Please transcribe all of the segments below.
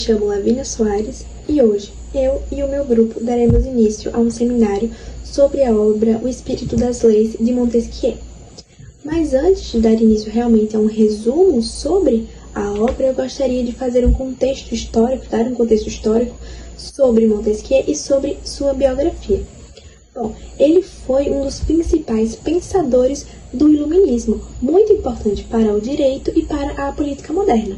Me chamo Lavínia Soares e hoje eu e o meu grupo daremos início a um seminário sobre a obra O Espírito das Leis de Montesquieu. Mas antes de dar início realmente a um resumo sobre a obra, eu gostaria de fazer um contexto histórico, dar um contexto histórico sobre Montesquieu e sobre sua biografia. Bom, ele foi um dos principais pensadores do Iluminismo, muito importante para o direito e para a política moderna.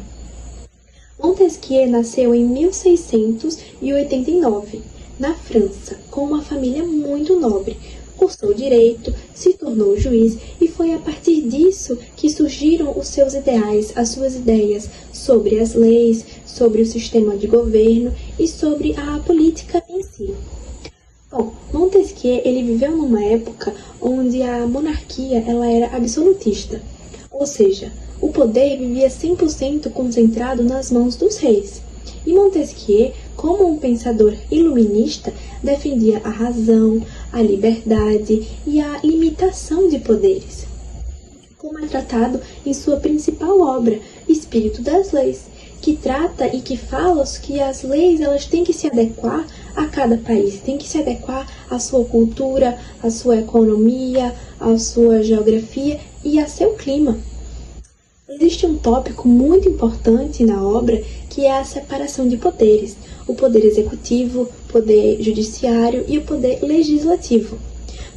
Montesquieu nasceu em 1689, na França, com uma família muito nobre. Cursou direito, se tornou juiz e foi a partir disso que surgiram os seus ideais, as suas ideias sobre as leis, sobre o sistema de governo e sobre a política em si. Bom, Montesquieu ele viveu numa época onde a monarquia ela era absolutista, ou seja, o poder vivia 100% concentrado nas mãos dos reis. E Montesquieu, como um pensador iluminista, defendia a razão, a liberdade e a limitação de poderes, como é tratado em sua principal obra, Espírito das Leis, que trata e que fala que as leis elas têm que se adequar a cada país, têm que se adequar à sua cultura, à sua economia, à sua geografia e a seu clima. Existe um tópico muito importante na obra que é a separação de poderes, o poder executivo, o poder judiciário e o poder legislativo.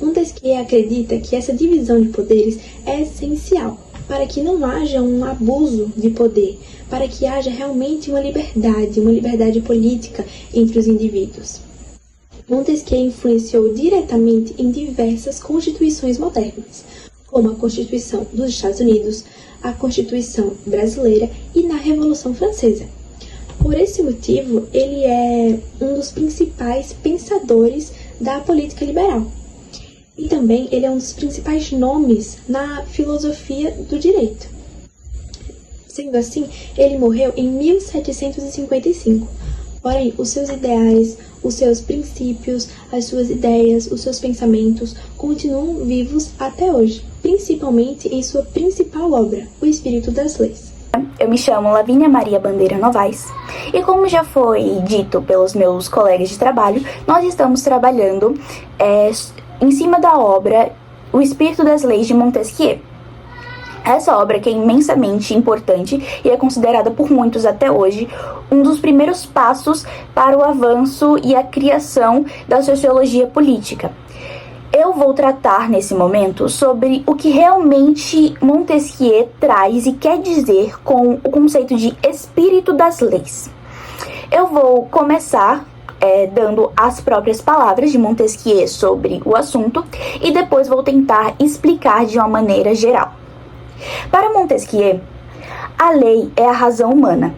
Montesquieu acredita que essa divisão de poderes é essencial para que não haja um abuso de poder, para que haja realmente uma liberdade política entre os indivíduos. Montesquieu influenciou diretamente em diversas constituições modernas, como a Constituição dos Estados Unidos, a Constituição brasileira e na Revolução Francesa. Por esse motivo, ele é um dos principais pensadores da política liberal. E também ele é um dos principais nomes na filosofia do direito. Sendo assim, ele morreu em 1755. Porém, os seus ideais, os seus princípios, as suas ideias, os seus pensamentos continuam vivos até hoje, principalmente em sua principal obra, O Espírito das Leis. Eu me chamo Lavínia Maria Bandeira Novaes e, como já foi dito pelos meus colegas de trabalho, nós estamos trabalhando em cima da obra O Espírito das Leis de Montesquieu. Essa obra que é imensamente importante e é considerada por muitos até hoje um dos primeiros passos para o avanço e a criação da sociologia política. Eu vou tratar nesse momento sobre o que realmente Montesquieu traz e quer dizer com o conceito de espírito das leis. Eu vou começar dando as próprias palavras de Montesquieu sobre o assunto e depois vou tentar explicar de uma maneira geral. Para Montesquieu, a lei é a razão humana,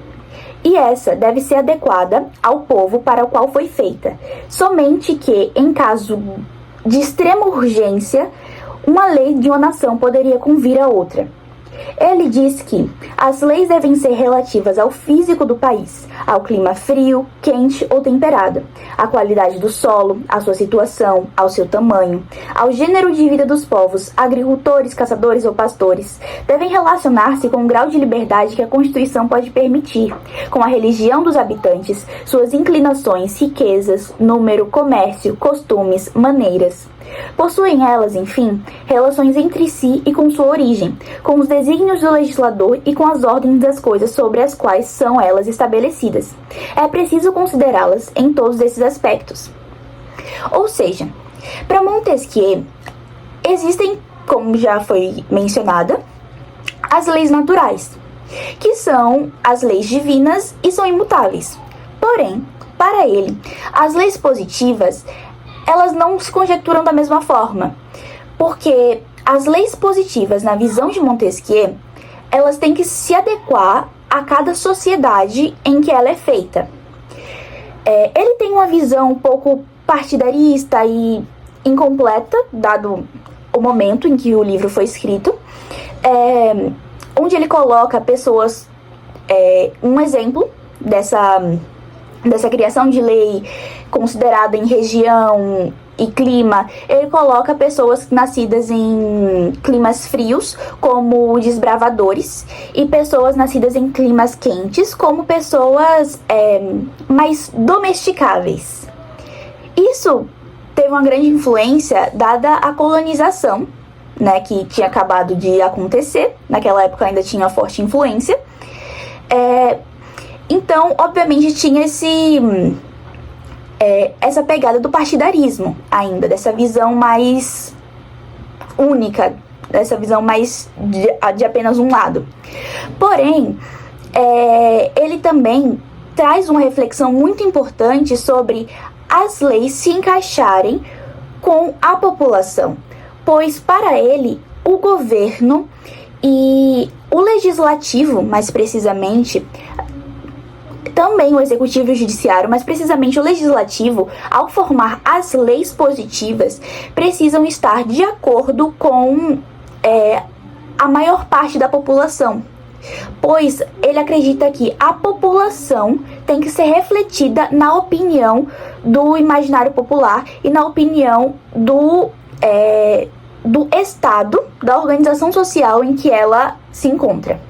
e essa deve ser adequada ao povo para o qual foi feita, somente que, em caso de extrema urgência, uma lei de uma nação poderia convir a outra. Ele diz que as leis devem ser relativas ao físico do país, ao clima frio, quente ou temperado, à qualidade do solo, à sua situação, ao seu tamanho, ao gênero de vida dos povos, agricultores, caçadores ou pastores. Devem relacionar-se com o grau de liberdade que a Constituição pode permitir, com a religião dos habitantes, suas inclinações, riquezas, número, comércio, costumes, maneiras. Possuem elas, enfim, relações entre si e com sua origem, com os desígnios do legislador e com as ordens das coisas sobre as quais são elas estabelecidas. É preciso considerá-las em todos esses aspectos. Ou seja, para Montesquieu, existem, como já foi mencionada, as leis naturais, que são as leis divinas e são imutáveis. Porém, para ele, as leis positivas elas não se conjecturam da mesma forma, porque as leis positivas, na visão de Montesquieu, elas têm que se adequar a cada sociedade em que ela é feita. Ele tem uma visão um pouco partidarista e incompleta, dado o momento em que o livro foi escrito, onde ele coloca pessoas, um exemplo dessa criação de lei considerada em região e clima, ele coloca pessoas nascidas em climas frios como desbravadores e pessoas nascidas em climas quentes como pessoas mais domesticáveis. Isso teve uma grande influência dada a colonização, né, que tinha acabado de acontecer. Naquela época ainda tinha forte influência. Então, obviamente, tinha essa pegada do partidarismo ainda, dessa visão mais única, dessa visão mais de apenas um lado. Porém, ele também traz uma reflexão muito importante sobre as leis se encaixarem com a população, pois para ele, o governo e o legislativo, mais precisamente, também o executivo e o judiciário, mas precisamente o legislativo, ao formar as leis positivas, precisam estar de acordo com a maior parte da população, pois ele acredita que a população tem que ser refletida na opinião do imaginário popular e na opinião do Estado, da organização social em que ela se encontra.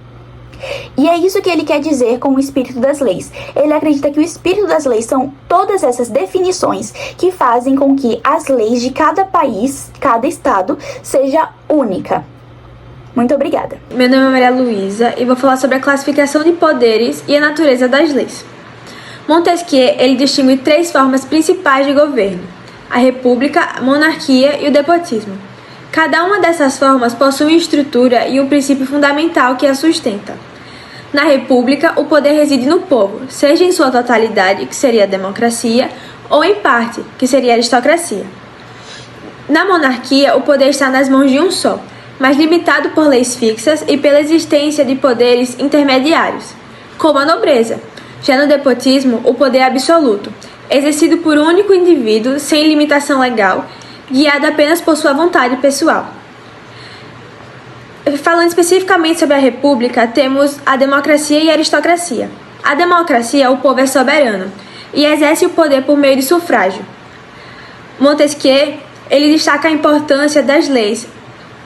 E é isso que ele quer dizer com o espírito das leis. Ele acredita que o espírito das leis são todas essas definições que fazem com que as leis de cada país, cada estado, seja única. Muito obrigada. Meu nome é Maria Luísa e vou falar sobre a classificação de poderes e a natureza das leis. Montesquieu, ele distingue 3 formas principais de governo: a república, a monarquia e o despotismo. Cada uma dessas formas possui uma estrutura e um princípio fundamental que a sustenta. Na república, o poder reside no povo, seja em sua totalidade, que seria a democracia, ou em parte, que seria a aristocracia. Na monarquia, o poder está nas mãos de um só, mas limitado por leis fixas e pela existência de poderes intermediários, como a nobreza. Já no despotismo, o poder é absoluto, exercido por um único indivíduo sem limitação legal, guiado apenas por sua vontade pessoal. Falando especificamente sobre a república, temos a democracia e a aristocracia. A democracia, o povo é soberano e exerce o poder por meio de sufrágio. Montesquieu, ele destaca a importância das leis,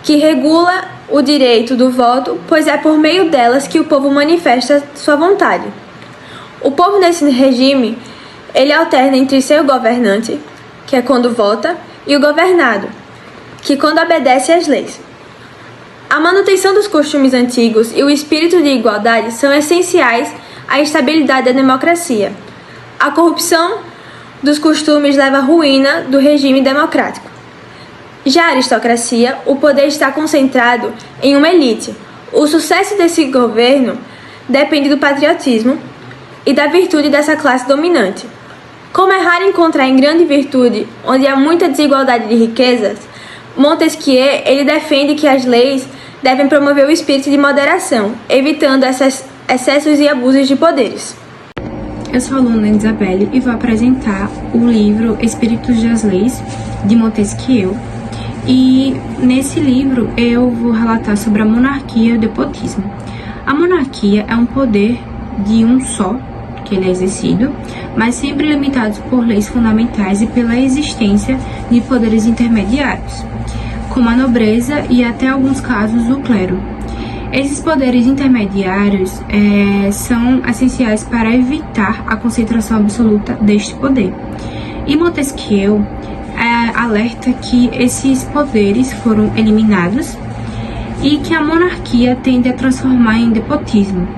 que regula o direito do voto, pois é por meio delas que o povo manifesta sua vontade. O povo nesse regime, ele alterna entre seu governante, que é quando vota, e o governado, que quando obedece às leis. A manutenção dos costumes antigos e o espírito de igualdade são essenciais à estabilidade da democracia. A corrupção dos costumes leva à ruína do regime democrático. Já a aristocracia, o poder está concentrado em uma elite. O sucesso desse governo depende do patriotismo e da virtude dessa classe dominante. Como é raro encontrar em grande virtude, onde há muita desigualdade de riquezas, Montesquieu, ele defende que as leis devem promover o espírito de moderação, evitando excessos e abusos de poderes. Eu sou a aluna Isabelle e vou apresentar o livro Espíritos das Leis, de Montesquieu. E nesse livro eu vou relatar sobre a monarquia e o despotismo. A monarquia é um poder de um só, que ele é exercido, mas sempre limitados por leis fundamentais e pela existência de poderes intermediários, como a nobreza e até alguns casos o clero. Esses poderes intermediários são essenciais para evitar a concentração absoluta deste poder. E Montesquieu alerta que esses poderes foram eliminados e que a monarquia tende a transformar em despotismo.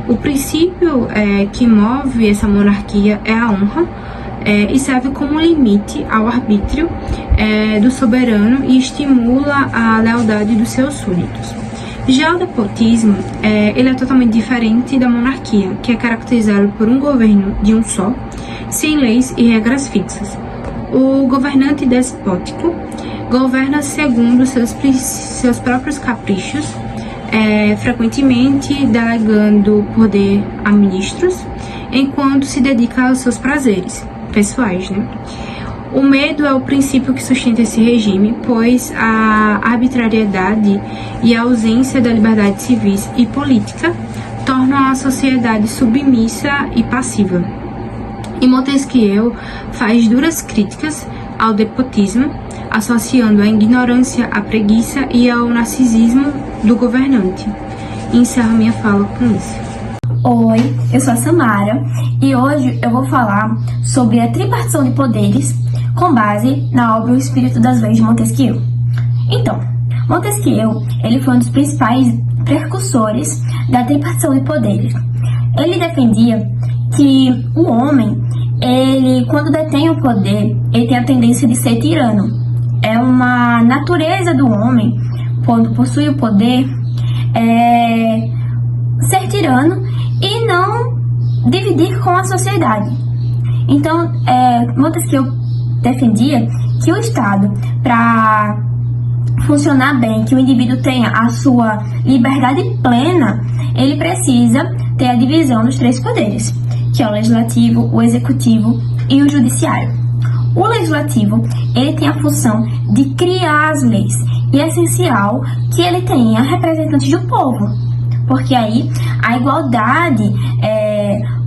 O princípio que move essa monarquia é a honra e serve como limite ao arbítrio do soberano e estimula a lealdade dos seus súditos. Já o despotismo, ele é totalmente diferente da monarquia, que é caracterizado por um governo de um só, sem leis e regras fixas. O governante despótico governa segundo seus próprios caprichos, frequentemente delegando poder a ministros, enquanto se dedica aos seus prazeres pessoais, né? O medo é o princípio que sustenta esse regime, pois a arbitrariedade e a ausência da liberdade civil e política tornam a sociedade submissa e passiva. E Montesquieu faz duras críticas ao despotismo, associando a ignorância à preguiça e ao narcisismo do governante. E encerro minha fala com isso. Oi, eu sou a Samara e hoje eu vou falar sobre a tripartição de poderes com base na obra O Espírito das Leis de Montesquieu. Então, Montesquieu, ele foi um dos principais precursores da tripartição de poderes. Ele defendia que o homem, ele, quando detém o poder, ele tem a tendência de ser tirano. É uma natureza do homem, quando possui o poder, ser tirano e não dividir com a sociedade. Então, Montesquieu defendia que o Estado, para funcionar bem, que o indivíduo tenha a sua liberdade plena, ele precisa ter a divisão dos três poderes, que é o legislativo, o executivo e o judiciário. O legislativo, ele tem a função de criar as leis, e é essencial que ele tenha representantes do povo, porque aí a igualdade,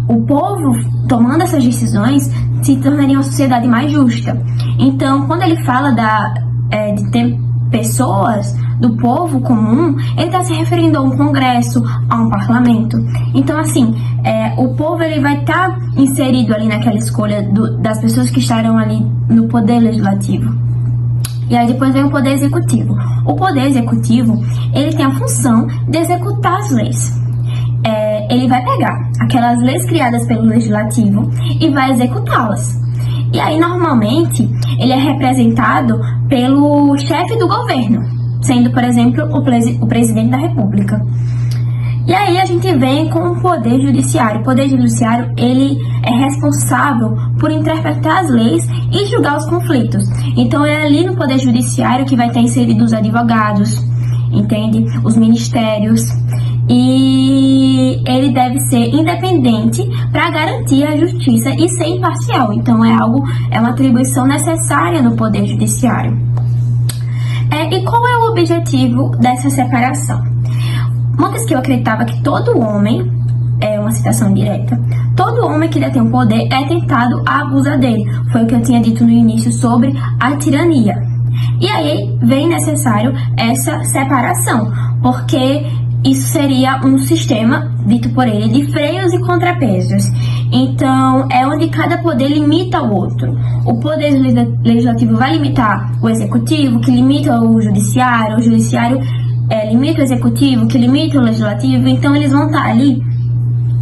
o povo tomando essas decisões, se tornaria uma sociedade mais justa. Então, quando ele fala de ter pessoas do povo comum, ele está se referindo a um congresso, a um parlamento. Então, assim, o povo ele vai estar inserido ali naquela escolha das pessoas que estarão ali no poder legislativo. E aí depois vem o poder executivo. O poder executivo, ele tem a função de executar as leis. Ele vai pegar aquelas leis criadas pelo legislativo e vai executá-las. E aí, normalmente, ele é representado pelo chefe do governo, sendo, por exemplo, o presidente da República. E aí a gente vem com o Poder Judiciário. O Poder Judiciário, ele é responsável por interpretar as leis e julgar os conflitos. Então, é ali no Poder Judiciário que vai estar inseridos os advogados, entende? Os ministérios. E ele deve ser independente para garantir a justiça e ser imparcial. Então, é uma atribuição necessária no Poder Judiciário. E qual é o objetivo dessa separação? Montesquieu acreditava que todo homem, uma citação direta, todo homem que detém o poder é tentado a abusar dele. Foi o que eu tinha dito no início sobre a tirania. E aí vem necessário essa separação, porque isso seria um sistema, dito por ele, de freios e contrapesos. Então, é onde cada poder limita o outro. O poder legislativo vai limitar o executivo, que limita o judiciário limita o executivo, que limita o legislativo. Então, eles vão estar ali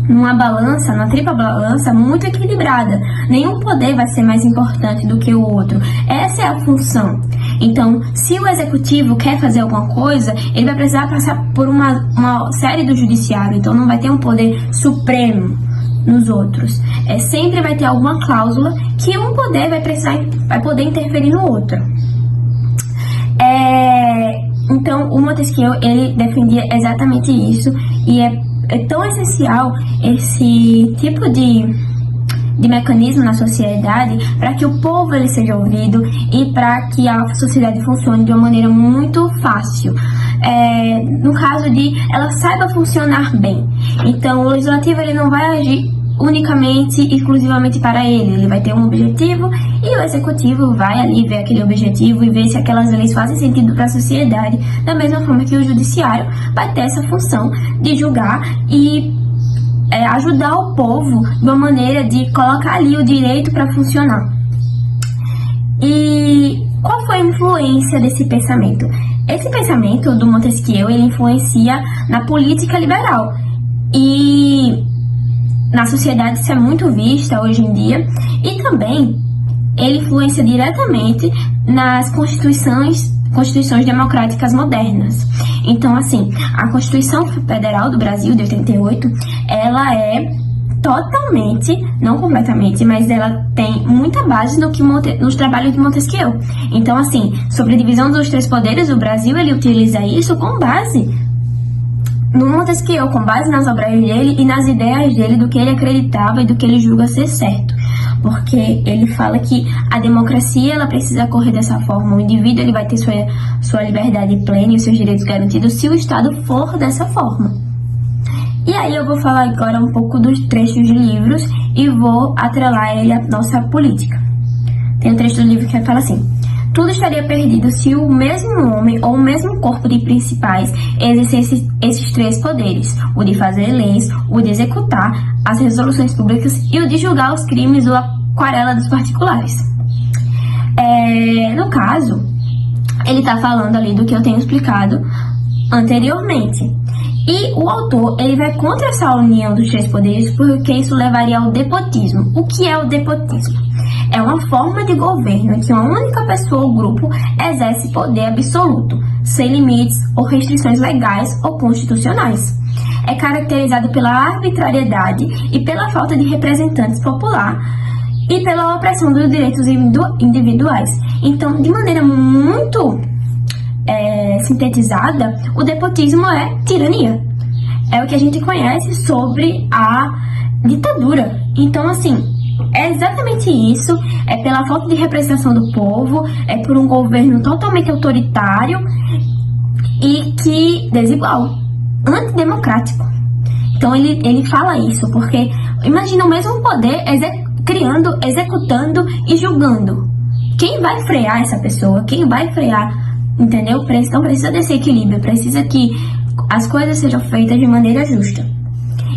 numa balança, numa tripla balança muito equilibrada. Nenhum poder vai ser mais importante do que o outro. Essa é a função. Então, se o executivo quer fazer alguma coisa, ele vai precisar passar por uma série do judiciário. Então, não vai ter um poder supremo nos outros. Sempre vai ter alguma cláusula que um poder vai poder interferir no outro. Então, o Montesquieu, ele defendia exatamente isso. E é tão essencial esse tipo de mecanismo na sociedade para que o povo ele seja ouvido e para que a sociedade funcione de uma maneira muito fácil. No caso de ela saiba funcionar bem. Então, o legislativo ele não vai agir unicamente, exclusivamente para ele vai ter um objetivo e o executivo vai ali ver aquele objetivo e ver se aquelas leis fazem sentido para a sociedade, da mesma forma que o judiciário vai ter essa função de julgar e ajudar o povo de uma maneira de colocar ali o direito para funcionar. E qual foi a influência desse pensamento? Esse pensamento do Montesquieu, ele influencia na política liberal e na sociedade isso é muito vista hoje em dia, e também ele influencia diretamente nas constituições democráticas modernas. Então, assim, a Constituição Federal do Brasil de 88, ela é totalmente, não completamente, mas ela tem muita base nos trabalhos de Montesquieu. Então, assim, sobre a divisão dos três poderes, o Brasil ele utiliza isso com base no Montesquieu, com base nas obras dele e nas ideias dele, do que ele acreditava e do que ele julga ser certo. Porque ele fala que a democracia ela precisa correr dessa forma. O indivíduo ele vai ter sua liberdade plena e os seus direitos garantidos se o Estado for dessa forma. E aí eu vou falar agora um pouco dos trechos de livros e vou atrelar ele à nossa política. Tem um trecho do livro que fala assim: tudo estaria perdido se o mesmo homem ou o mesmo corpo de principais exercesse esses 3 poderes: o de fazer leis, o de executar as resoluções públicas e o de julgar os crimes ou aquarela dos particulares. No caso, ele está falando ali do que eu tenho explicado anteriormente. E o autor, ele vai contra essa união dos 3 poderes porque isso levaria ao despotismo. O que é o despotismo? É uma forma de governo em que uma única pessoa ou grupo exerce poder absoluto, sem limites ou restrições legais ou constitucionais. É caracterizado pela arbitrariedade e pela falta de representantes popular e pela opressão dos direitos individuais. Então, de maneira muito sintetizada, o despotismo é tirania. É o que a gente conhece sobre a ditadura. Então, assim, é exatamente isso. É pela falta de representação do povo, é por um governo totalmente autoritário e que desigual, antidemocrático. Então, ele fala isso porque imagina o mesmo poder criando, executando e julgando. Quem vai frear essa pessoa? Quem vai frear? Entendeu? Então precisa desse equilíbrio, precisa que as coisas sejam feitas de maneira justa.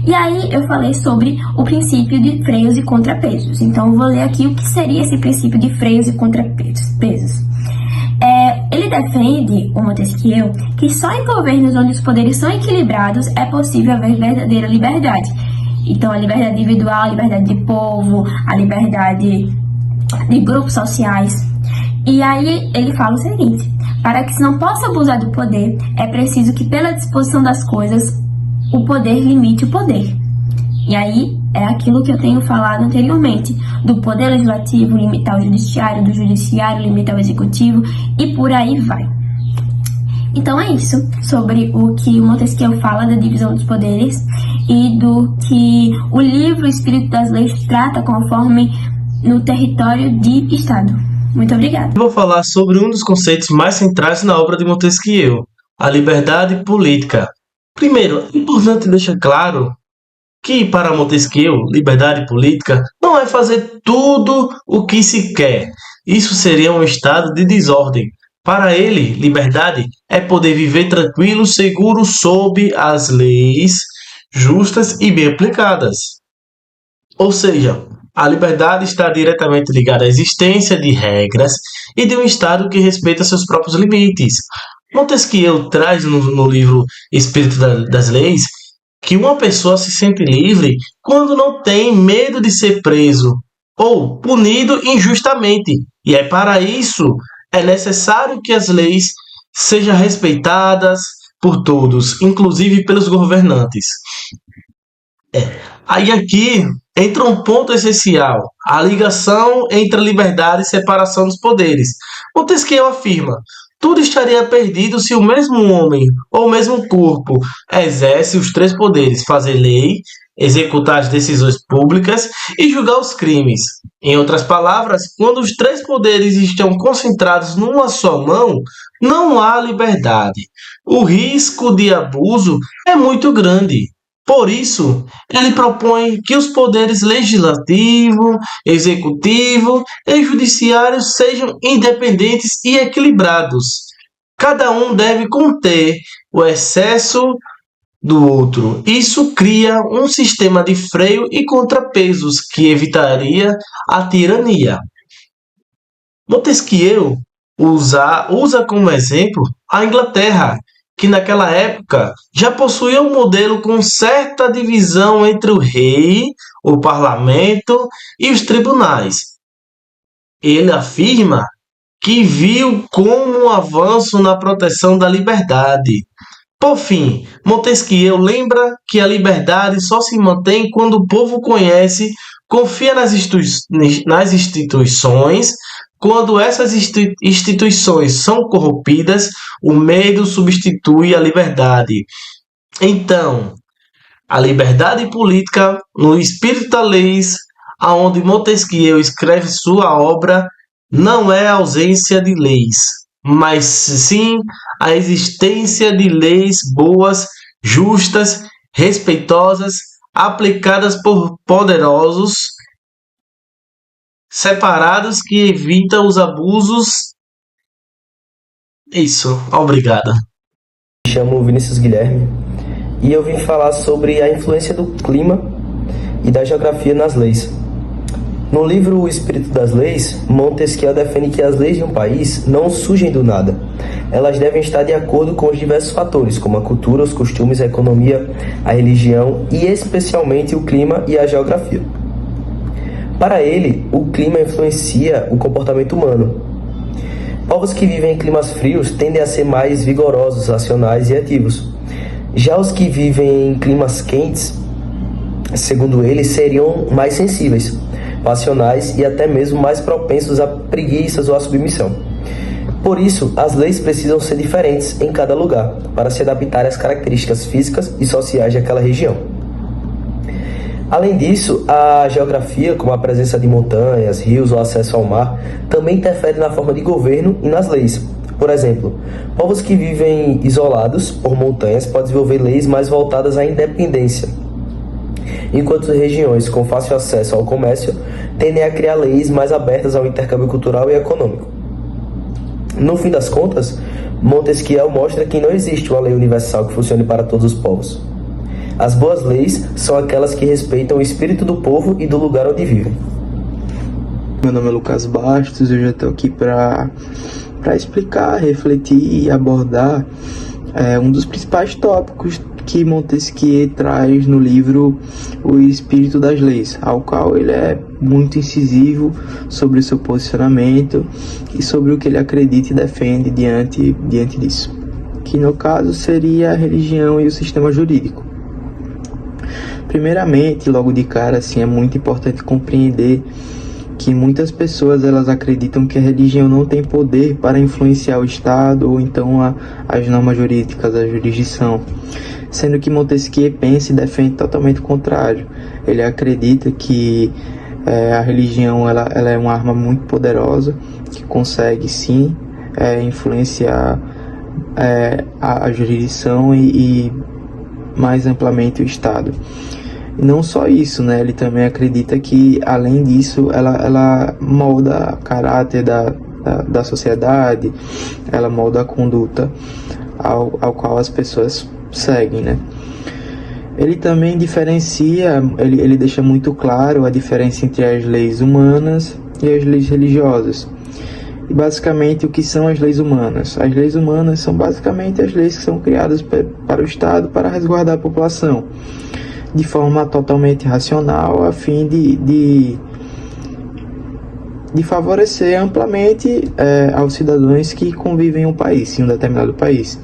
E aí eu falei sobre o princípio de freios e contrapesos. Então eu vou ler aqui o que seria esse princípio de freios e contrapesos. Ele defende, o Montesquieu, que só em governos onde os poderes são equilibrados é possível haver verdadeira liberdade. Então a liberdade individual, a liberdade de povo, a liberdade de grupos sociais. E aí ele fala o seguinte: para que se não possa abusar do poder, é preciso que, pela disposição das coisas, o poder limite o poder. E aí é aquilo que eu tenho falado anteriormente, do poder legislativo limitar o judiciário, do judiciário limitar o executivo, e por aí vai. Então é isso sobre o que o Montesquieu fala da divisão dos poderes e do que o livro Espírito das Leis trata conforme no território de Estado. Muito obrigada. Vou falar sobre um dos conceitos mais centrais na obra de Montesquieu, a liberdade política. Primeiro, é importante deixar claro que, para Montesquieu, liberdade política não é fazer tudo o que se quer. Isso seria um estado de desordem. Para ele, liberdade é poder viver tranquilo, seguro, sob as leis justas e bem aplicadas. Ou seja, a liberdade está diretamente ligada à existência de regras e de um Estado que respeita seus próprios limites. Montesquieu traz no livro Espírito das Leis que uma pessoa se sente livre quando não tem medo de ser preso ou punido injustamente. E para isso é necessário que as leis sejam respeitadas por todos, inclusive pelos governantes. Aí aqui entra um ponto essencial, a ligação entre a liberdade e separação dos poderes. Montesquieu afirma: tudo estaria perdido se o mesmo homem ou o mesmo corpo exerce os 3 poderes: fazer lei, executar as decisões públicas e julgar os crimes. Em outras palavras, quando os 3 poderes estão concentrados numa só mão, não há liberdade. O risco de abuso é muito grande. Por isso, ele propõe que os poderes legislativo, executivo e judiciário sejam independentes e equilibrados. Cada um deve conter o excesso do outro. Isso cria um sistema de freio e contrapesos que evitaria a tirania. Montesquieu usa como exemplo a Inglaterra, que naquela época já possuía um modelo com certa divisão entre o rei, o parlamento e os tribunais. Ele afirma que viu como um avanço na proteção da liberdade. Por fim, Montesquieu lembra que a liberdade só se mantém quando o povo conhece, confia nas instituições. Quando essas instituições são corrompidas, o medo substitui a liberdade. Então, a liberdade política, no Espírito das Leis, aonde Montesquieu escreve sua obra, não é a ausência de leis, mas sim a existência de leis boas, justas, respeitosas, aplicadas por poderosos, separados que evitam os abusos. Isso, obrigado. Me chamo Vinícius Guilherme e eu vim falar sobre a influência do clima e da geografia nas leis. No livro O Espírito das Leis, Montesquieu defende que as leis de um país não surgem do nada. Elas devem estar de acordo com os diversos fatores, como a cultura, os costumes, a economia, a religião e especialmente o clima e a geografia. Para ele, o clima influencia o comportamento humano. Povos que vivem em climas frios tendem a ser mais vigorosos, racionais e ativos. Já os que vivem em climas quentes, segundo ele, seriam mais sensíveis, passionais e até mesmo mais propensos a preguiças ou à submissão. Por isso, as leis precisam ser diferentes em cada lugar, para se adaptar às características físicas e sociais daquela região. Além disso, a geografia, como a presença de montanhas, rios ou acesso ao mar, também interfere na forma de governo e nas leis. Por exemplo, povos que vivem isolados por montanhas podem desenvolver leis mais voltadas à independência, enquanto regiões com fácil acesso ao comércio tendem a criar leis mais abertas ao intercâmbio cultural e econômico. No fim das contas, Montesquieu mostra que não existe uma lei universal que funcione para todos os povos. As boas leis são aquelas que respeitam o espírito do povo e do lugar onde vivem. Meu nome é Lucas Bastos, eu já estou aqui para explicar, refletir e abordar um dos principais tópicos que Montesquieu traz no livro O Espírito das Leis, ao qual ele é muito incisivo sobre o seu posicionamento e sobre o que ele acredita e defende diante disso, que no caso seria a religião e o sistema jurídico. Primeiramente, logo de cara, assim, é muito importante compreender que muitas pessoas elas acreditam que a religião não tem poder para influenciar o Estado ou então as normas jurídicas, a jurisdição, sendo que Montesquieu pensa e defende totalmente o contrário. Ele acredita que a religião ela é uma arma muito poderosa que consegue sim influenciar a jurisdição e mais amplamente o Estado. E não só isso, né? Ele também acredita que, além disso, ela molda o caráter da sociedade, ela molda a conduta ao qual as pessoas seguem, né? Ele também diferencia, ele deixa muito claro a diferença entre as leis humanas e as leis religiosas. E basicamente, o que são as leis humanas? As leis humanas são basicamente as leis que são criadas para o Estado para resguardar a população, de forma totalmente racional, a fim de favorecer amplamente aos cidadãos que convivem em um país, em um determinado país.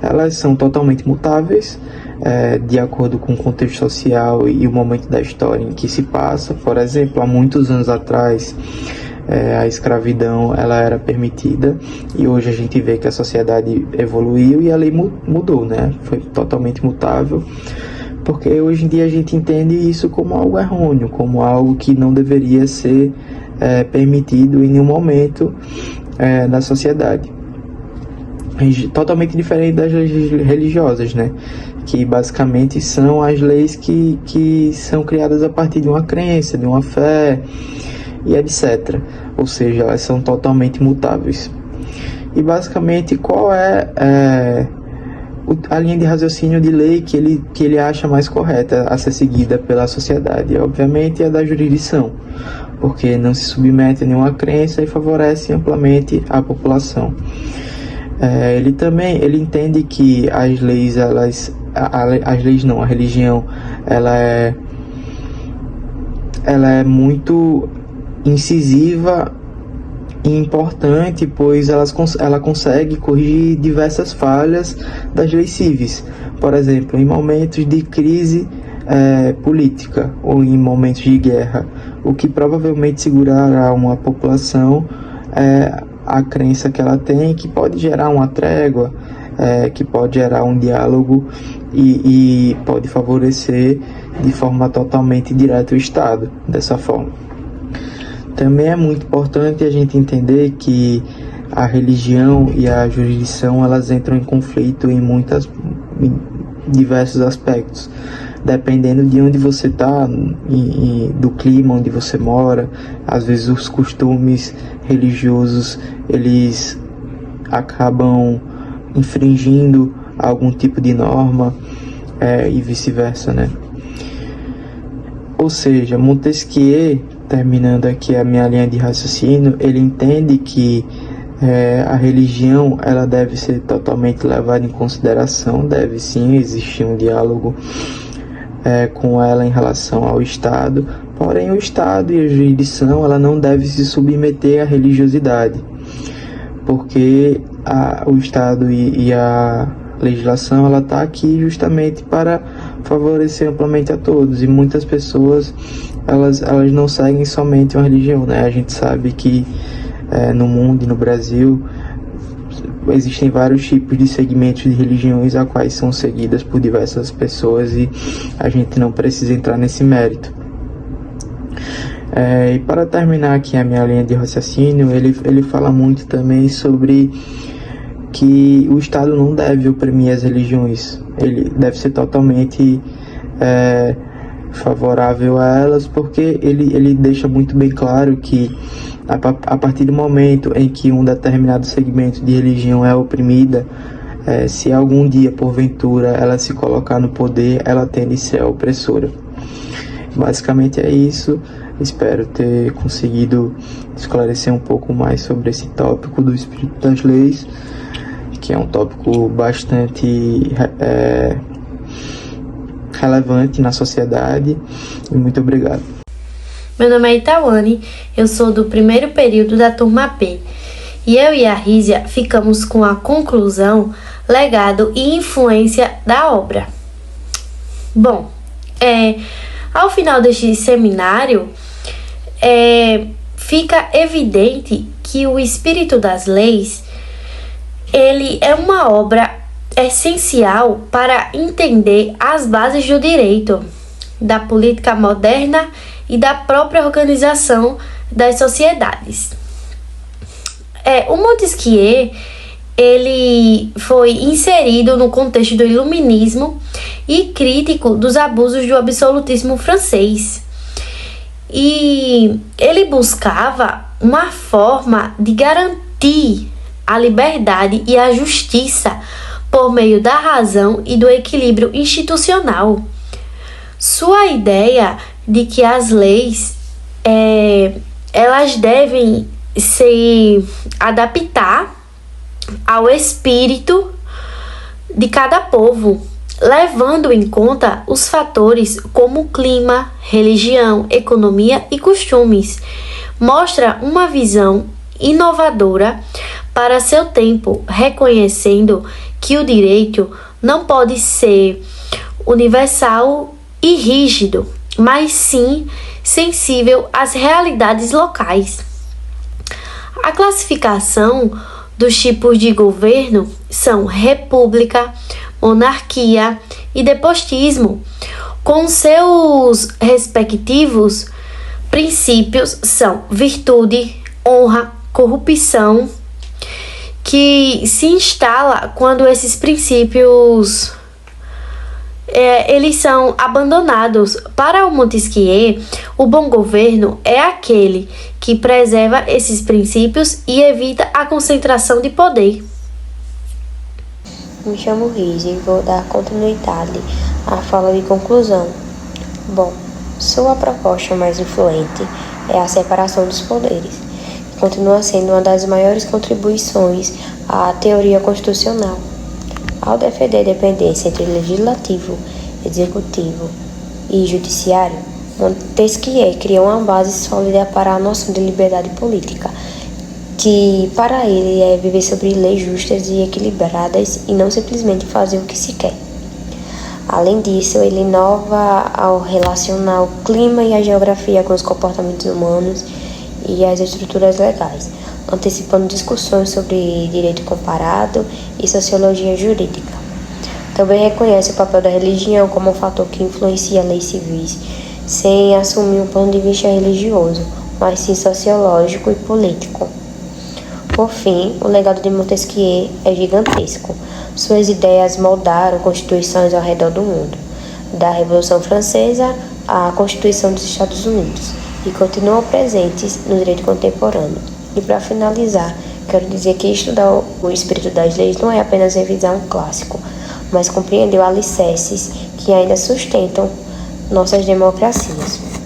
Elas são totalmente mutáveis, de acordo com o contexto social e o momento da história em que se passa. Por exemplo, há muitos anos atrás, a escravidão ela era permitida e hoje a gente vê que a sociedade evoluiu e a lei mudou, né? Foi totalmente mutável, porque hoje em dia a gente entende isso como algo errôneo, como algo que não deveria ser permitido em nenhum momento na sociedade. Totalmente diferente das leis religiosas, né? Que basicamente são as leis que são criadas a partir de uma crença, de uma fé e etc. Ou seja, elas são totalmente mutáveis. E basicamente qual é a linha de raciocínio de lei que ele acha mais correta a ser seguida pela sociedade? Obviamente é da jurisdição, porque não se submete a nenhuma crença e favorece amplamente a população. Ele entende que as leis, a religião, ela é muito incisiva e importante, pois ela consegue corrigir diversas falhas das leis civis. Por exemplo, em momentos de crise política ou em momentos de guerra, o que provavelmente segurará uma população a crença que ela tem, que pode gerar uma trégua, que pode gerar um diálogo e pode favorecer de forma totalmente direta o Estado, dessa forma. Também é muito importante a gente entender que a religião e a jurisdição elas entram em conflito em diversos aspectos. dependendo de onde você está, do clima onde você mora, às vezes os costumes religiosos, eles acabam infringindo algum tipo de norma, e vice-versa, né? Ou seja, Montesquieu, terminando aqui a minha linha de raciocínio, ele entende que a religião ela deve ser totalmente levada em consideração, deve sim existir um diálogo com ela em relação ao Estado, porém o Estado e a jurisdição ela não deve se submeter à religiosidade, porque o Estado e a legislação ela está aqui justamente para favorecer amplamente a todos, e muitas pessoas elas não seguem somente uma religião, né? A gente sabe que no mundo e no Brasil existem vários tipos de segmentos de religiões a quais são seguidas por diversas pessoas, e a gente não precisa entrar nesse mérito. E para terminar aqui a minha linha de raciocínio, ele fala muito também sobre que o Estado não deve oprimir as religiões, ele deve ser totalmente favorável a elas, porque ele deixa muito bem claro que a partir do momento em que um determinado segmento de religião é oprimida, se algum dia, porventura, ela se colocar no poder, ela tende a ser a opressora. Basicamente é isso. Espero ter conseguido esclarecer um pouco mais sobre esse tópico do espírito das leis, que é um tópico bastante relevante na sociedade. E muito obrigado. Meu nome é Itawane, eu sou do primeiro período da turma P, e eu e a Rízia ficamos com a conclusão, legado e influência da obra. Bom, ao final deste seminário, fica evidente que o Espírito das Leis, ele é uma obra essencial para entender as bases do direito, da política moderna e da própria organização das sociedades. O Montesquieu, ele foi inserido no contexto do iluminismo e crítico dos abusos do absolutismo francês. E ele buscava uma forma de garantir a liberdade e a justiça por meio da razão e do equilíbrio institucional. Sua ideia de que as leis elas devem se adaptar ao espírito de cada povo, levando em conta os fatores como clima, religião, economia e costumes, mostra uma visão inovadora para seu tempo, reconhecendo que o direito não pode ser universal e rígido, mas sim sensível às realidades locais. A classificação dos tipos de governo são república, monarquia e despotismo, com seus respectivos princípios são virtude, honra, corrupção, que se instala quando esses princípios eles são abandonados. Para o Montesquieu, o bom governo é aquele que preserva esses princípios e evita a concentração de poder. Me chamo Rizzi e vou dar continuidade à fala de conclusão. Bom, sua proposta mais influente é a separação dos poderes, que continua sendo uma das maiores contribuições à teoria constitucional. Ao defender a dependência entre legislativo, executivo e judiciário, Montesquieu criou uma base sólida para a noção de liberdade política, que para ele é viver sobre leis justas e equilibradas e não simplesmente fazer o que se quer. Além disso, ele inova ao relacionar o clima e a geografia com os comportamentos humanos e as estruturas legais, antecipando discussões sobre direito comparado e sociologia jurídica. Também reconhece o papel da religião como um fator que influencia leis civis, sem assumir um ponto de vista religioso, mas sim sociológico e político. Por fim, o legado de Montesquieu é gigantesco. Suas ideias moldaram constituições ao redor do mundo, da Revolução Francesa à Constituição dos Estados Unidos, e continuam presentes no direito contemporâneo. E para finalizar, quero dizer que estudar o espírito das leis não é apenas revisar um clássico, mas compreender alicerces que ainda sustentam nossas democracias.